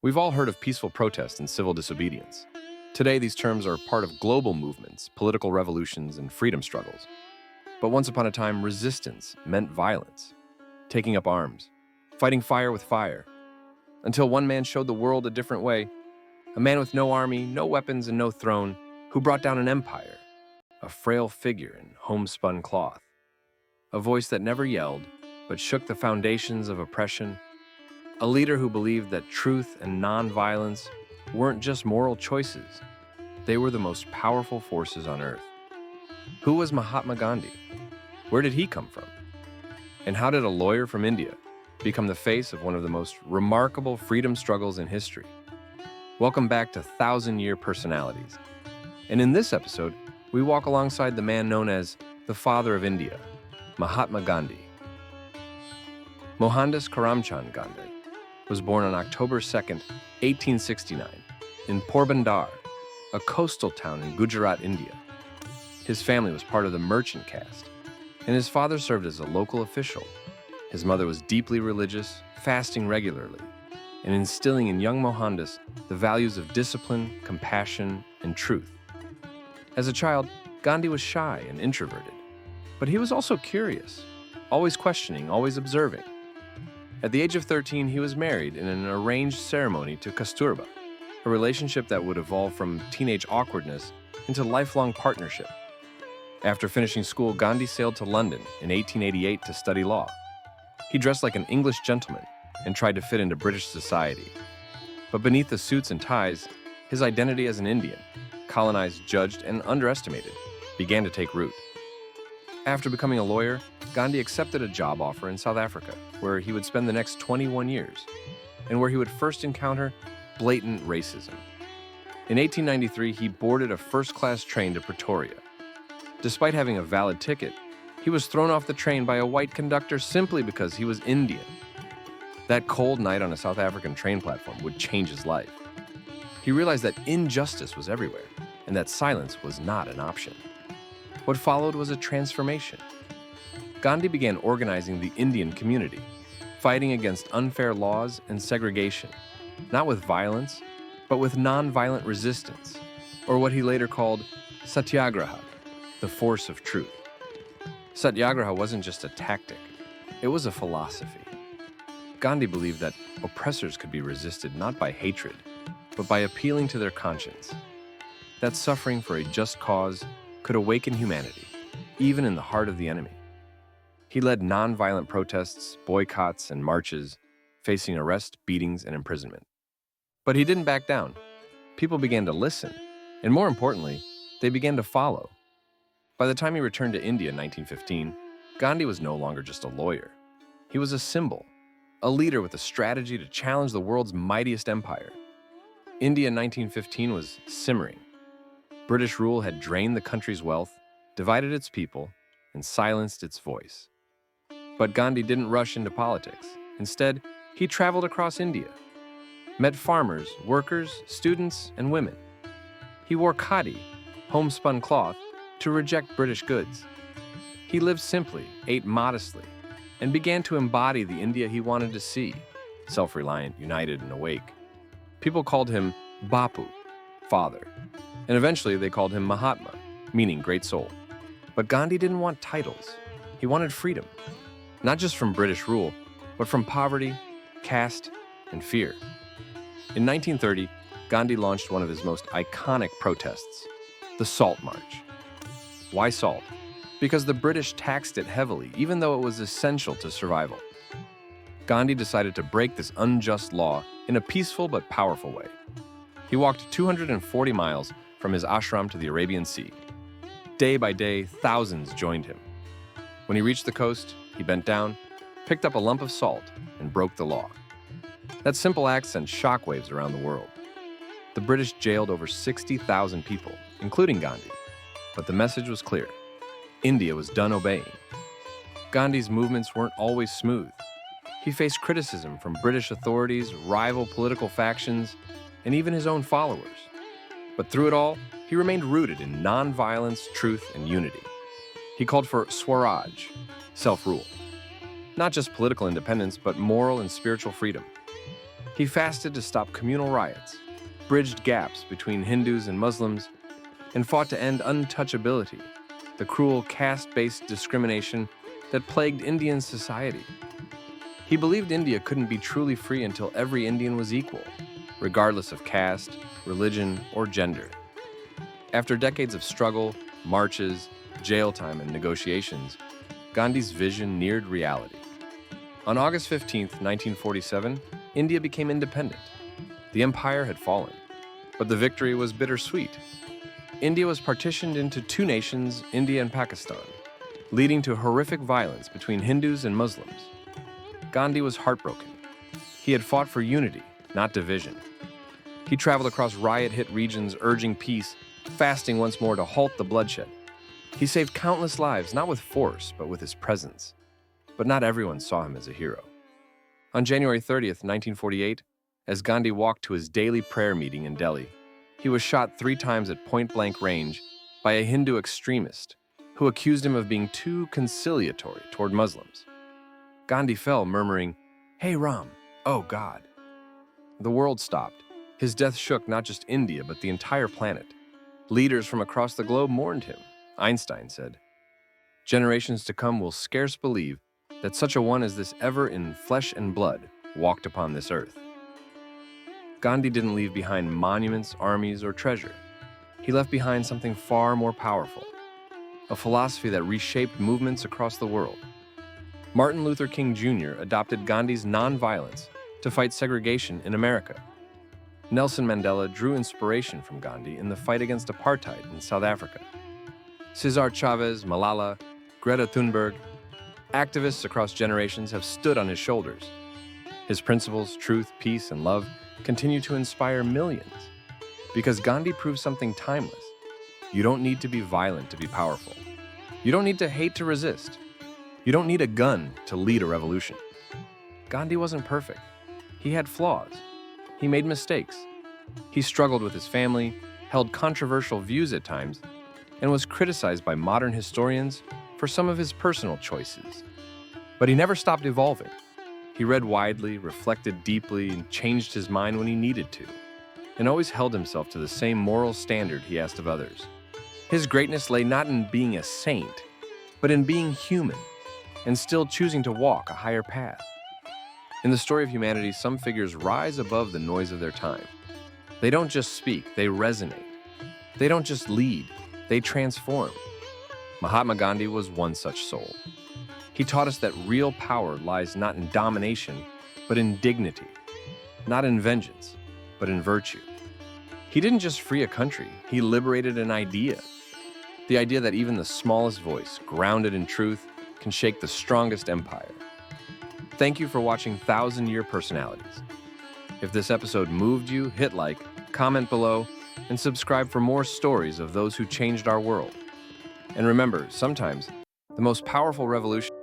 We've all heard of peaceful protest and civil disobedience. Today, these terms are part of global movements, political revolutions, and freedom struggles. But once upon a time, resistance meant violence, taking up arms, fighting fire with fire, until one man showed the world a different way, a man with no army, no weapons, and no throne, who brought down an empire, a frail figure in homespun cloth, a voice that never yelled, but shook the foundations of oppression, a leader who believed that truth and non-violence weren't just moral choices, they were the most powerful forces on earth. Who was Mahatma Gandhi? Where did he come from? And how did a lawyer from India become the face of one of the most remarkable freedom struggles in history? Welcome back to Thousand-Year Personalities. And in this episode, we walk alongside the man known as the Father of India, Mahatma Gandhi. Mohandas Karamchand Gandhi was born on October 2, 1869, in Porbandar, a coastal town in Gujarat, India. His family was part of the merchant caste, and his father served as a local official. His mother was deeply religious, fasting regularly, and instilling in young Mohandas the values of discipline, compassion, and truth. As a child, Gandhi was shy and introverted, but he was also curious, always questioning, always observing. At the age of 13, he was married in an arranged ceremony to Kasturba, a relationship that would evolve from teenage awkwardness into lifelong partnership. After finishing school, Gandhi sailed to London in 1888 to study law. He dressed like an English gentleman and tried to fit into British society. But beneath the suits and ties, his identity as an Indian, colonized, judged, and underestimated, began to take root. After becoming a lawyer, Gandhi accepted a job offer in South Africa, where he would spend the next 21 years, and where he would first encounter blatant racism. In 1893, he boarded a first-class train to Pretoria. Despite having a valid ticket, he was thrown off the train by a white conductor simply because he was Indian. That cold night on a South African train platform would change his life. He realized that injustice was everywhere, and that silence was not an option. What followed was a transformation. Gandhi began organizing the Indian community, fighting against unfair laws and segregation, not with violence, but with non-violent resistance, or what he later called satyagraha, the force of truth. Satyagraha wasn't just a tactic, it was a philosophy. Gandhi believed that oppressors could be resisted not by hatred, but by appealing to their conscience. That suffering for a just cause could awaken humanity, even in the heart of the enemy. He led non-violent protests, boycotts, and marches, facing arrest, beatings, and imprisonment. But he didn't back down. People began to listen, and more importantly, they began to follow. By the time he returned to India in 1915, Gandhi was no longer just a lawyer. He was a symbol, a leader with a strategy to challenge the world's mightiest empire. India in 1915 was simmering. British rule had drained the country's wealth, divided its people, and silenced its voice. But Gandhi didn't rush into politics. Instead, he traveled across India, met farmers, workers, students, and women. He wore khadi, homespun cloth, to reject British goods. He lived simply, ate modestly, and began to embody the India he wanted to see, self-reliant, united, and awake. People called him Bapu, father, and eventually they called him Mahatma, meaning great soul. But Gandhi didn't want titles. He wanted freedom, not just from British rule, but from poverty, caste, and fear. In 1930, Gandhi launched one of his most iconic protests, the Salt March. Why salt? Because the British taxed it heavily, even though it was essential to survival. Gandhi decided to break this unjust law in a peaceful but powerful way. He walked 240 miles from his ashram to the Arabian Sea. Day by day, thousands joined him. When he reached the coast, he bent down, picked up a lump of salt, and broke the law. That simple act sent shockwaves around the world. The British jailed over 60,000 people, including Gandhi. But the message was clear. India was done obeying. Gandhi's movements weren't always smooth. He faced criticism from British authorities, rival political factions, and even his own followers. But through it all, he remained rooted in non-violence, truth, and unity. He called for Swaraj, self-rule. Not just political independence, but moral and spiritual freedom. He He fasted to stop communal riots, bridged gaps between Hindus and Muslims, and fought to end untouchability, the cruel caste-based discrimination that plagued Indian society. He believed India couldn't be truly free until every Indian was equal, regardless of caste, religion, or gender. After decades of struggle, marches, jail time, and negotiations, Gandhi's vision neared reality. On August 15, 1947, India became independent. The empire had fallen, but the victory was bittersweet. India was partitioned into two nations, India and Pakistan, leading to horrific violence between Hindus and Muslims. Gandhi was heartbroken. He had fought for unity, not division. He traveled across riot-hit regions urging peace, fasting once more to halt the bloodshed. He saved countless lives, not with force, but with his presence. But not everyone saw him as a hero. On January 30th, 1948, as Gandhi walked to his daily prayer meeting in Delhi, he was shot 3 times at point-blank range by a Hindu extremist who accused him of being too conciliatory toward Muslims. Gandhi fell, murmuring, "Hey Ram, oh God." The world stopped. His death shook not just India, but the entire planet. Leaders from across the globe mourned him. Einstein said, "Generations to come will scarce believe that such a one as this ever in flesh and blood walked upon this earth." Gandhi didn't leave behind monuments, armies, or treasure. He left behind something far more powerful, a philosophy that reshaped movements across the world. Martin Luther King Jr. adopted Gandhi's nonviolence to fight segregation in America. Nelson Mandela drew inspiration from Gandhi in the fight against apartheid in South Africa. Cesar Chavez, Malala, Greta Thunberg, activists across generations have stood on his shoulders. His principles, truth, peace, and love continue to inspire millions. Because Gandhi proved something timeless. You don't need to be violent to be powerful. You don't need to hate to resist. You don't need a gun to lead a revolution. Gandhi wasn't perfect. He had flaws. He made mistakes. He struggled with his family, held controversial views at times, and was criticized by modern historians for some of his personal choices. But he never stopped evolving. He read widely, reflected deeply, and changed his mind when he needed to, and always held himself to the same moral standard he asked of others. His greatness lay not in being a saint, but in being human, and still choosing to walk a higher path. In the story of humanity, some figures rise above the noise of their time. They don't just speak, they resonate. They don't just lead, they transform. Mahatma Gandhi was one such soul. He taught us that real power lies not in domination, but in dignity. Not in vengeance, but in virtue. He didn't just free a country, he liberated an idea. The idea that even the smallest voice, grounded in truth, can shake the strongest empire. Thank you for watching 1,000-Year Personalities. If this episode moved you, hit like, comment below, and subscribe for more stories of those who changed our world. And remember, sometimes the most powerful revolution